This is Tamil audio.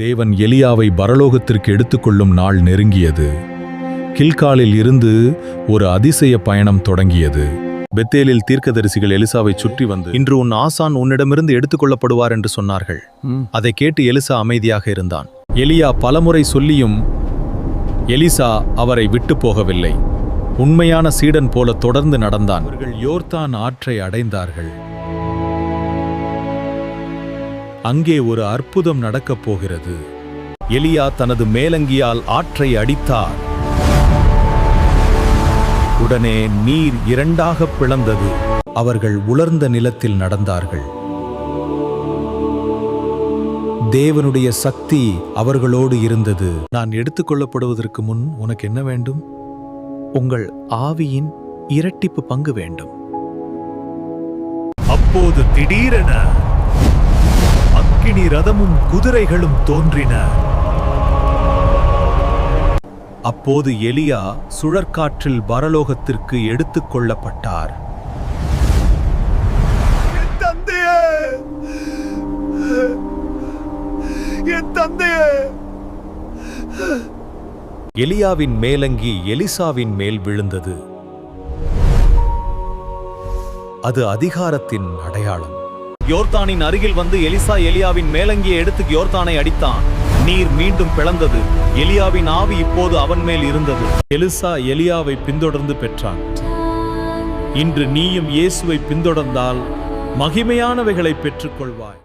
தேவன் எலியாவை பரலோகத்திற்கு எடுத்துக்கொள்ளும் நாள் நெருங்கியது. கில்காலில் இருந்து ஒரு அதிசய பயணம் தொடங்கியது. பெத்தேலில் தீர்க்கதரிசிகள் எலிசாவை சுற்றி வந்து, இன்று உன் ஆசான் உன்னிடமிருந்து எடுத்துக்கொள்ளப்படுவார் என்று சொன்னார்கள். அதை கேட்டு எலிசா அமைதியாக இருந்தான். எலியா பலமுறை சொல்லியும் எலிசா அவரை விட்டு போகவில்லை. உண்மையான சீடன் போல தொடர்ந்து நடந்தான். அவர்கள் யோர்தான் ஆற்றை அடைந்தார்கள். அங்கே ஒரு அற்புதம் நடக்கப் போகிறது. எலியா தனது மேலங்கியால் ஆற்றை அடித்தார். உடனே நீர் இரண்டாக பிளந்தது. அவர்கள் உலர்ந்த நிலத்தில் நடந்தார்கள். தேவனுடைய சக்தி அவர்களோடு இருந்தது. நான் எடுத்துக்கொள்ளப்படுவதற்கு முன் உனக்கு என்ன வேண்டும்? உங்கள் ஆவியின் இரட்டிப்பு பங்கு வேண்டும். அப்போது திடீரென அக்கினி ரதமும் குதிரைகளும் தோன்றின. அப்போது எலியா சுழற்காற்றில் பரலோகத்திற்கு எடுத்துக் கொள்ளப்பட்டார். எலியாவின் மேலங்கி எலிசாவின் மேல் விழுந்தது. அது அதிகாரத்தின் அடையாளம். யோர்தானின் அருகில் வந்து எலிசா எலியாவின் மேலங்கியை எடுத்து யோர்தானை அடித்தான். நீர் மீண்டும் பிளந்தது. எலியாவின் ஆவி இப்போது அவன் மேல் இருந்தது. எலிசா எலியாவை பின்தொடர்ந்து பெற்றான். இன்று நீயும் இயேசுவை பின்தொடர்ந்தால் மகிமையானவைகளை பெற்றுக்கொள்வாய்.